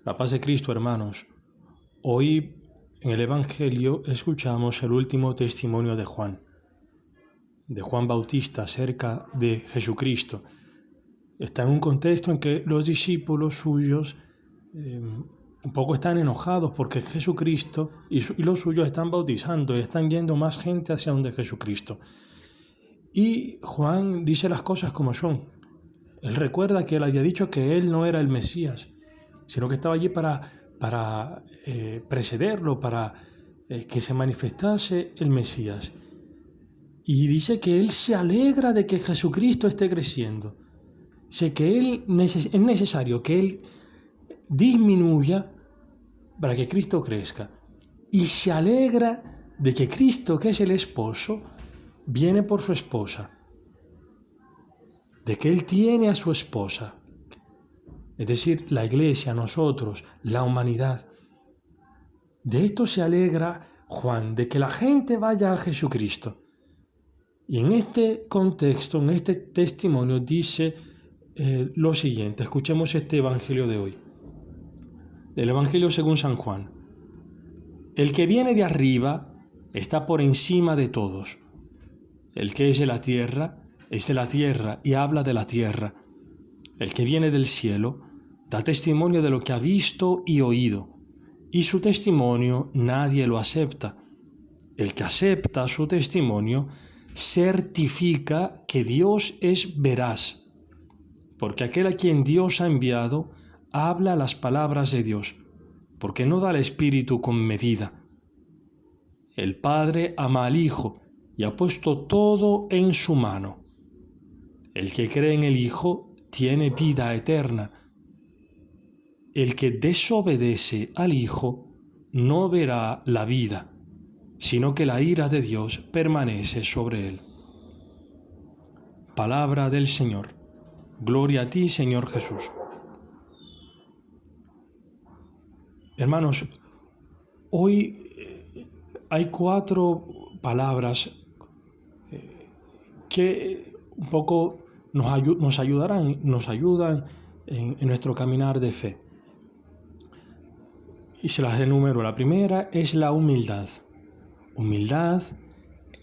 La paz de Cristo, hermanos. Hoy en el Evangelio escuchamos el último testimonio de Juan Bautista acerca de Jesucristo. Está en un contexto en que los discípulos suyos un poco están enojados porque Jesucristo y los suyos están bautizando y están yendo más gente hacia donde Jesucristo. Y Juan dice las cosas como son. Él recuerda que él había dicho que él no era el Mesías, sino que estaba allí para precederlo, para que se manifestase el Mesías. Y dice que él se alegra de que Jesucristo esté creciendo. Dice que es necesario que él disminuya para que Cristo crezca. Y se alegra de que Cristo, que es el esposo, viene por su esposa. De que él tiene a su esposa. Es decir, la iglesia, nosotros, la humanidad. De esto se alegra Juan, de que la gente vaya a Jesucristo. Y en este contexto, en este testimonio, dice lo siguiente. Escuchemos este evangelio de hoy. Del evangelio según San Juan. El que viene de arriba está por encima de todos. El que es de la tierra y habla de la tierra. El que viene del cielo da testimonio de lo que ha visto y oído, y su testimonio nadie lo acepta. El que acepta su testimonio certifica que Dios es veraz, porque aquel a quien Dios ha enviado habla las palabras de Dios, porque no da al Espíritu con medida. El Padre ama al Hijo y ha puesto todo en su mano. El que cree en el Hijo tiene vida eterna. El que desobedece al Hijo no verá la vida, sino que la ira de Dios permanece sobre él. Palabra del Señor. Gloria a ti, Señor Jesús. Hermanos, hoy hay 4 palabras que un poco nos ayudan en nuestro caminar de fe. Y se las enumero. La primera es la humildad. Humildad.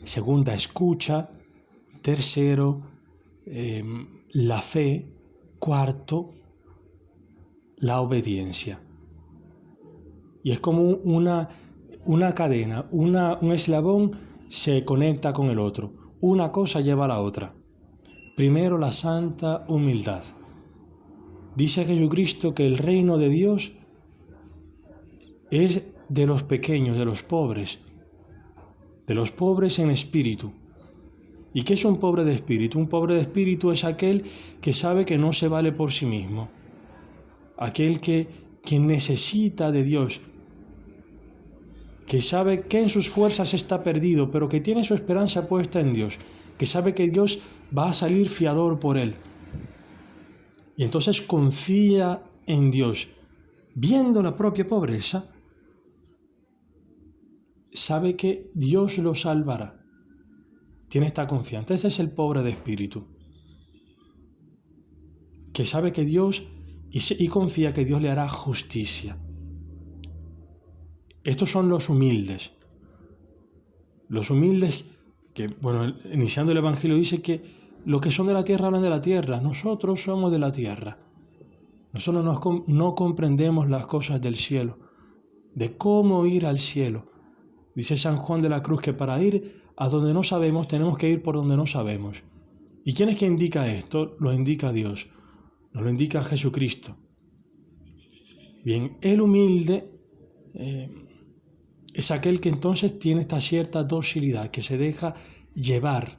Segunda, escucha. Tercero, la fe. Cuarto, la obediencia. Y es como una cadena, un eslabón se conecta con el otro. Una cosa lleva a la otra. Primero, la santa humildad. Dice Jesucristo que el reino de Dios es de los pequeños, de los pobres en espíritu. ¿Y qué es un pobre de espíritu? Un pobre de espíritu es aquel que sabe que no se vale por sí mismo, aquel que necesita de Dios, que sabe que en sus fuerzas está perdido, pero que tiene su esperanza puesta en Dios, que sabe que Dios va a salir fiador por él. Y entonces confía en Dios, viendo la propia pobreza, sabe que Dios lo salvará. Tiene esta confianza. Ese es el pobre de espíritu, que sabe que Dios y confía que Dios le hará justicia. Estos son los humildes. Los humildes que, iniciando el Evangelio dice que los que son de la tierra hablan de la tierra. Nosotros somos de la tierra. Nosotros no comprendemos las cosas del cielo, de cómo ir al cielo. Dice San Juan de la Cruz que para ir a donde no sabemos tenemos que ir por donde no sabemos. ¿Y quién es que indica esto? Lo indica Dios, nos lo indica Jesucristo. Bien, el humilde es aquel que entonces tiene esta cierta docilidad, que se deja llevar.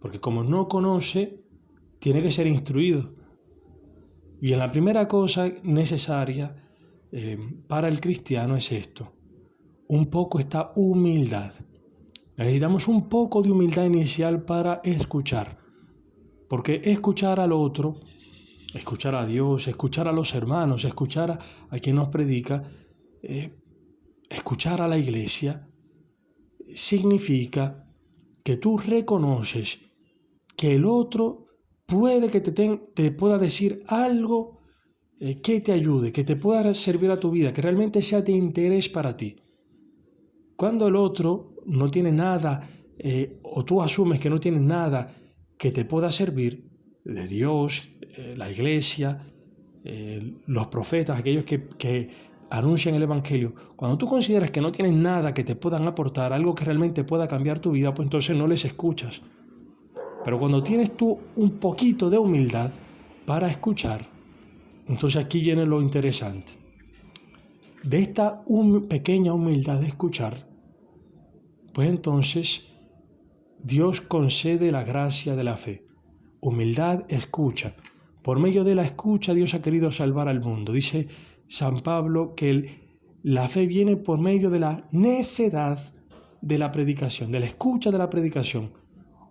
Porque como no conoce, tiene que ser instruido. Bien, la primera cosa necesaria para el cristiano es esto. Un poco esta humildad. Necesitamos un poco de humildad inicial para escuchar. Porque escuchar al otro, escuchar a Dios, escuchar a los hermanos, escuchar a quien nos predica, escuchar a la iglesia, significa que tú reconoces que el otro puede que te pueda decir algo que te ayude, que te pueda servir a tu vida, que realmente sea de interés para ti. Cuando el otro no tiene nada, o tú asumes que no tienes nada que te pueda servir, de Dios, la iglesia, los profetas, aquellos que anuncian el Evangelio, cuando tú consideras que no tienes nada que te puedan aportar, algo que realmente pueda cambiar tu vida, pues entonces no les escuchas. Pero cuando tienes tú un poquito de humildad para escuchar, entonces aquí viene lo interesante. De esta pequeña humildad de escuchar, pues entonces Dios concede la gracia de la fe. Humildad, escucha. Por medio de la escucha Dios ha querido salvar al mundo. Dice San Pablo que la fe viene por medio de la necedad de la predicación, de la escucha de la predicación.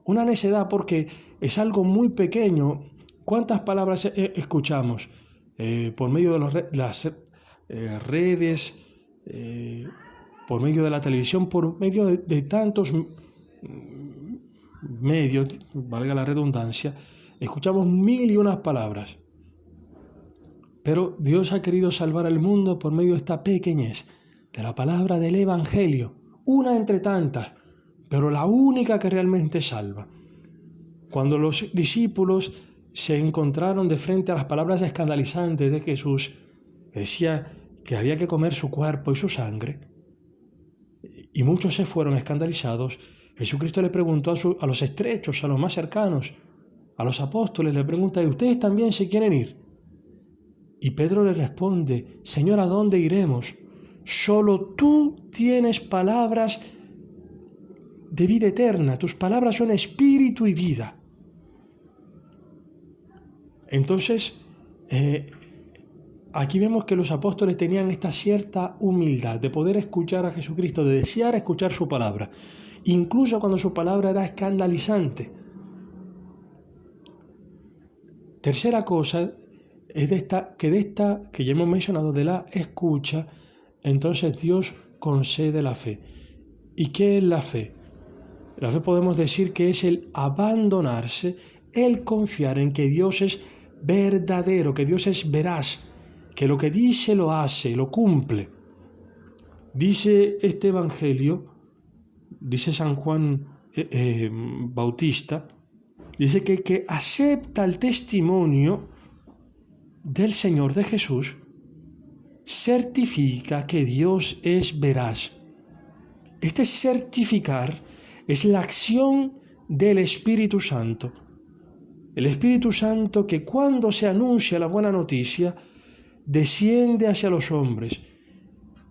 Una necedad porque es algo muy pequeño. ¿Cuántas palabras escuchamos? Por medio de las redes, por medio de la televisión, por medio de tantos medios, valga la redundancia, escuchamos 1001 palabras. Pero Dios ha querido salvar al mundo por medio de esta pequeñez, de la palabra del Evangelio, una entre tantas, pero la única que realmente salva. Cuando los discípulos se encontraron de frente a las palabras escandalizantes de Jesús, decía que había que comer su cuerpo y su sangre, y muchos se fueron escandalizados. Jesucristo le preguntó a los estrechos, a los más cercanos, a los apóstoles, le pregunta: ¿y ustedes también se quieren ir? Y Pedro le responde: Señor, ¿a dónde iremos? Solo tú tienes palabras de vida eterna, tus palabras son espíritu y vida. Entonces, aquí vemos que los apóstoles tenían esta cierta humildad de poder escuchar a Jesucristo, de desear escuchar su palabra, incluso cuando su palabra era escandalizante. Tercera cosa es de esta que ya hemos mencionado, de la escucha, entonces Dios concede la fe. ¿Y qué es la fe? La fe podemos decir que es el abandonarse, el confiar en que Dios es verdadero, que Dios es veraz, que lo que dice lo hace, lo cumple. Dice este Evangelio, dice San Juan Bautista, dice que acepta el testimonio del Señor, de Jesús, certifica que Dios es veraz. Este certificar es la acción del Espíritu Santo. El Espíritu Santo que cuando se anuncia la buena noticia, desciende hacia los hombres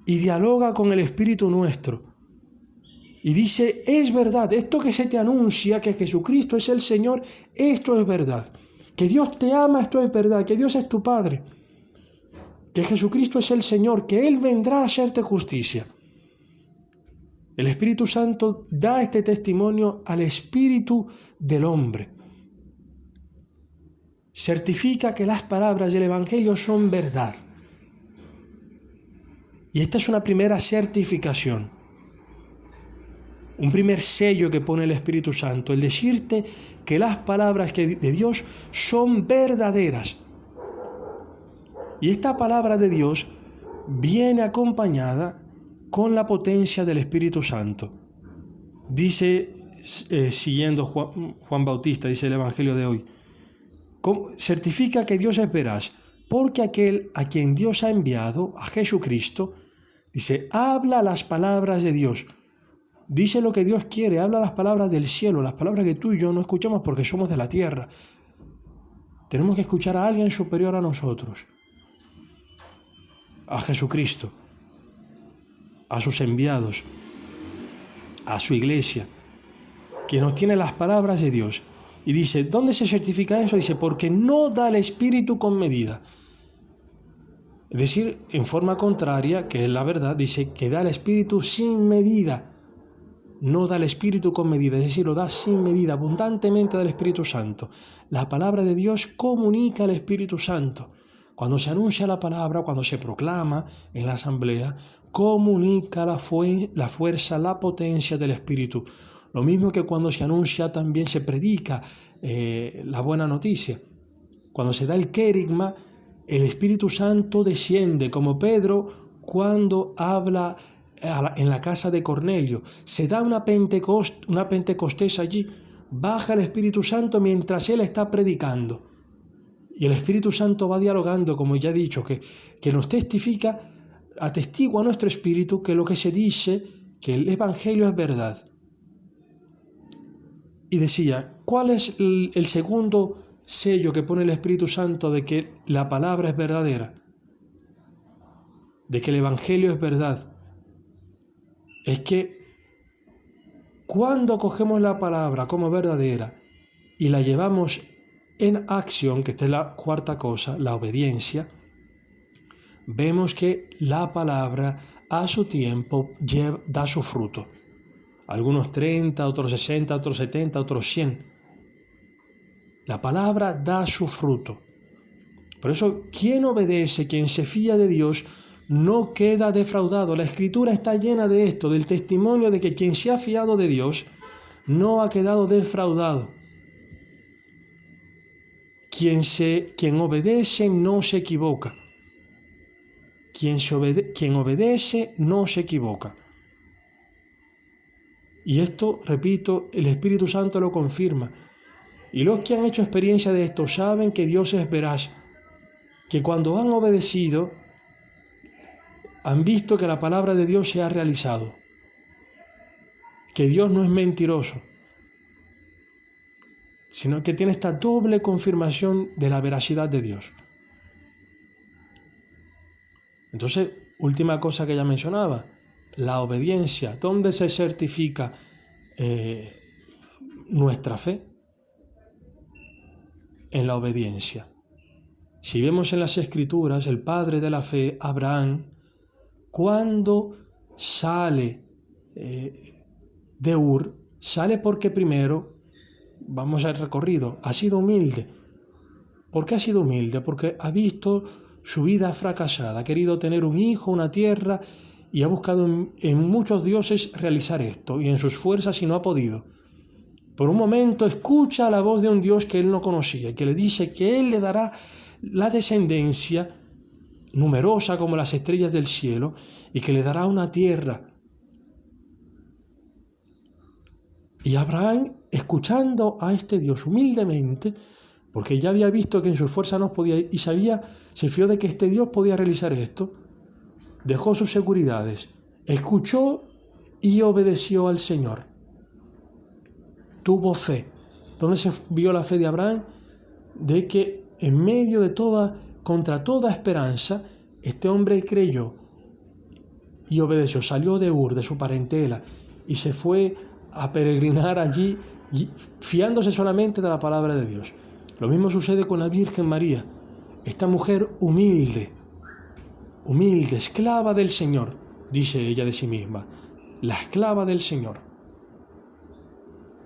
y dialoga con el Espíritu nuestro. Y dice: es verdad, esto que se te anuncia, que Jesucristo es el Señor, esto es verdad. Que Dios te ama, esto es verdad. Que Dios es tu Padre. Que Jesucristo es el Señor, que Él vendrá a hacerte justicia. El Espíritu Santo da este testimonio al espíritu del hombre. Certifica que las palabras del Evangelio son verdad. Y esta es una primera certificación, un primer sello que pone el Espíritu Santo, el decirte que las palabras de Dios son verdaderas. Y esta palabra de Dios viene acompañada con la potencia del Espíritu Santo. Dice, siguiendo Juan Bautista, dice el Evangelio de hoy, certifica que Dios es veraz, porque aquel a quien Dios ha enviado, a Jesucristo, dice, habla las palabras de Dios. Dice lo que Dios quiere, habla las palabras del cielo, las palabras que tú y yo no escuchamos porque somos de la tierra. Tenemos que escuchar a alguien superior a nosotros, a Jesucristo, a sus enviados, a su iglesia, que nos tiene las palabras de Dios. Y dice, ¿dónde se certifica eso? Dice, porque no da el Espíritu con medida. Es decir, en forma contraria, que es la verdad, dice que da el Espíritu sin medida. No da el Espíritu con medida, es decir, lo da sin medida, abundantemente del Espíritu Santo. La palabra de Dios comunica al Espíritu Santo. Cuando se anuncia la palabra, cuando se proclama en la asamblea, comunica la fuerza, la potencia del Espíritu. Lo mismo que cuando se anuncia, también se predica la buena noticia. Cuando se da el querigma, El Espíritu Santo desciende como Pedro cuando habla en la casa de Cornelio. Se da una Pentecostés allí. Baja el Espíritu Santo mientras él está predicando. Y el Espíritu Santo va dialogando, como ya he dicho, que nos testifica, atestigua a nuestro espíritu que lo que se dice, que el Evangelio es verdad. Y decía, ¿cuál es el segundo sello que pone el Espíritu Santo de que la palabra es verdadera? De que el Evangelio es verdad. Es que cuando cogemos la palabra como verdadera y la llevamos en acción, que esta es la cuarta cosa, la obediencia, vemos que la palabra a su tiempo da su fruto. Algunos 30, otros 60, otros 70, otros 100. La palabra da su fruto. Por eso, quien obedece, quien se fía de Dios, no queda defraudado. La Escritura está llena de esto, del testimonio de que quien se ha fiado de Dios no ha quedado defraudado. Quien obedece no se equivoca. Quien obedece no se equivoca. Y esto, repito, el Espíritu Santo lo confirma. Y los que han hecho experiencia de esto saben que Dios es veraz, que cuando han obedecido, han visto que la palabra de Dios se ha realizado, que Dios no es mentiroso, sino que tiene esta doble confirmación de la veracidad de Dios. Entonces, última cosa que ya mencionaba, la obediencia. ¿Dónde se certifica nuestra fe? En la obediencia. Si vemos en las Escrituras, el padre de la fe, Abraham, cuando sale de Ur, sale porque primero, vamos al recorrido, ha sido humilde. ¿Por qué ha sido humilde? Porque ha visto su vida fracasada, ha querido tener un hijo, una tierra, y ha buscado en muchos dioses realizar esto, y en sus fuerzas y no ha podido. Por un momento escucha la voz de un Dios que él no conocía, y que le dice que él le dará la descendencia numerosa como las estrellas del cielo, y que le dará una tierra. Y Abraham, escuchando a este Dios humildemente, porque ya había visto que en sus fuerzas no podía, y se fió de que este Dios podía realizar esto, dejó sus seguridades, escuchó y obedeció al Señor. Tuvo fe. ¿Dónde se vio la fe de Abraham? De que en medio de contra toda esperanza, este hombre creyó y obedeció. Salió de Ur, de su parentela, y se fue a peregrinar allí, fiándose solamente de la palabra de Dios. Lo mismo sucede con la Virgen María, esta mujer humilde, esclava del Señor, dice ella de sí misma, la esclava del Señor.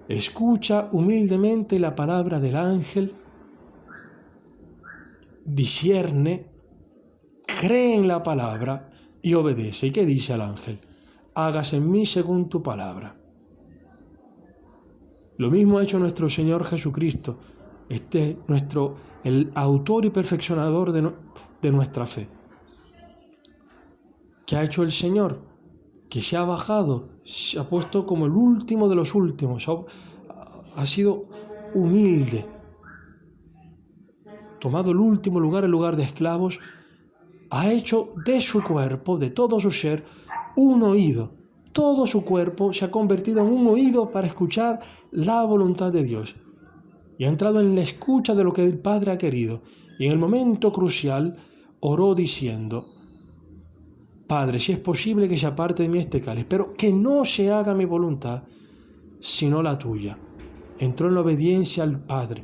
Escucha humildemente la palabra del ángel, discierne, cree en la palabra y obedece. ¿Y qué dice el ángel? Hágase en mí según tu palabra. Lo mismo ha hecho nuestro Señor Jesucristo, el autor y perfeccionador de nuestra fe. ¿Qué ha hecho el Señor? Que se ha bajado, se ha puesto como el último de los últimos, ha sido humilde, tomado el último lugar, el lugar de esclavos, ha hecho de su cuerpo, de todo su ser, un oído. Todo su cuerpo se ha convertido en un oído para escuchar la voluntad de Dios. Y ha entrado en la escucha de lo que el Padre ha querido. Y en el momento crucial oró diciendo: Padre, si es posible que se aparte de mí este cáliz, pero que no se haga mi voluntad, sino la tuya. Entró en la obediencia al Padre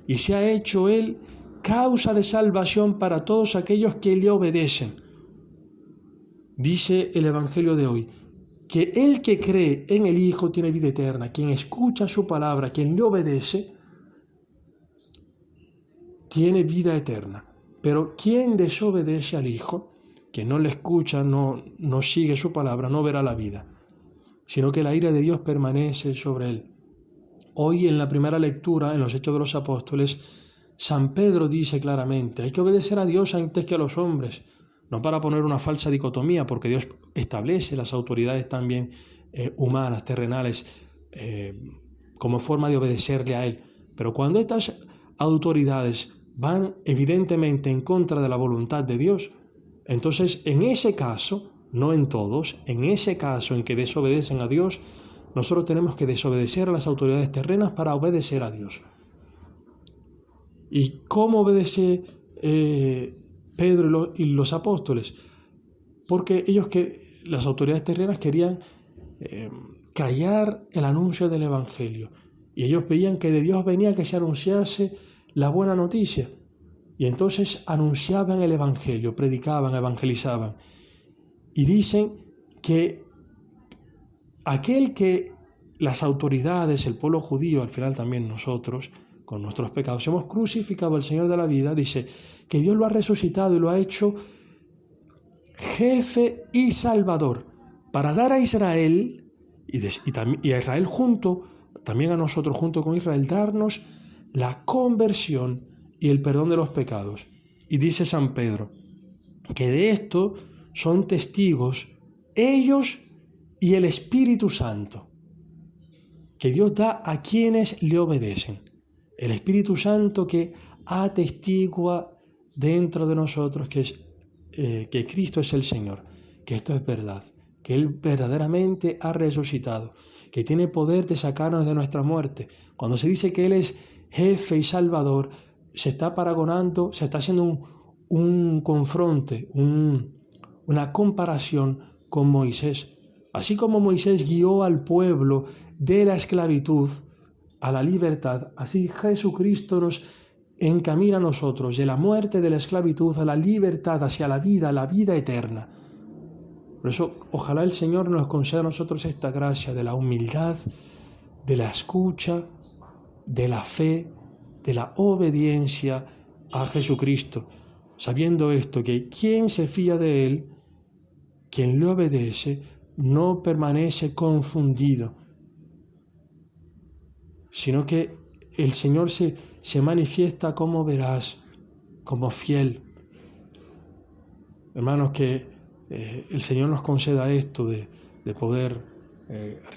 y se ha hecho Él causa de salvación para todos aquellos que le obedecen. Dice el Evangelio de hoy, que el que cree en el Hijo tiene vida eterna. Quien escucha su palabra, quien le obedece, tiene vida eterna. Pero quien desobedece al Hijo, que no le escucha, no sigue su palabra, no verá la vida, sino que la ira de Dios permanece sobre él. Hoy en la primera lectura, en los Hechos de los Apóstoles, San Pedro dice claramente, hay que obedecer a Dios antes que a los hombres, no para poner una falsa dicotomía, porque Dios establece las autoridades también humanas, terrenales, como forma de obedecerle a Él. Pero cuando estas autoridades van evidentemente en contra de la voluntad de Dios, entonces en ese caso, no en todos, en ese caso en que desobedecen a Dios, nosotros tenemos que desobedecer a las autoridades terrenas para obedecer a Dios. ¿Y cómo obedece Pedro y los apóstoles? Porque las autoridades terrenas querían callar el anuncio del Evangelio. Y ellos veían que de Dios venía que se anunciase la buena noticia. Y entonces anunciaban el Evangelio, predicaban, evangelizaban. Y dicen que aquel que las autoridades, el pueblo judío, al final también nosotros, con nuestros pecados, hemos crucificado al Señor de la vida, dice que Dios lo ha resucitado y lo ha hecho jefe y salvador para dar a Israel y a Israel también a nosotros junto con Israel, darnos la conversión y el perdón de los pecados. Y dice San Pedro que de esto son testigos ellos y el Espíritu Santo, que Dios da a quienes le obedecen. El Espíritu Santo que atestigua dentro de nosotros que Cristo es el Señor, que esto es verdad, que Él verdaderamente ha resucitado, que tiene poder de sacarnos de nuestra muerte. Cuando se dice que Él es jefe y salvador, se está paragonando, se está haciendo un confronte, una comparación con Moisés. Así como Moisés guió al pueblo de la esclavitud a la libertad, así Jesucristo nos encamina a nosotros de la muerte de la esclavitud a la libertad, hacia la vida eterna. Por eso, ojalá el Señor nos conceda a nosotros esta gracia de la humildad, de la escucha, de la fe, de la obediencia a Jesucristo, sabiendo esto, que quien se fía de Él, quien le obedece, no permanece confundido, sino que el Señor se manifiesta como veraz, como fiel. Hermanos, que el Señor nos conceda esto de poder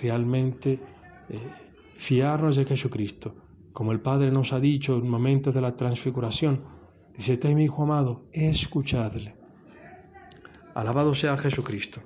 realmente fiarnos de Jesucristo. Como el Padre nos ha dicho en momentos de la transfiguración, dice, este es mi Hijo amado, escuchadle. Alabado sea Jesucristo.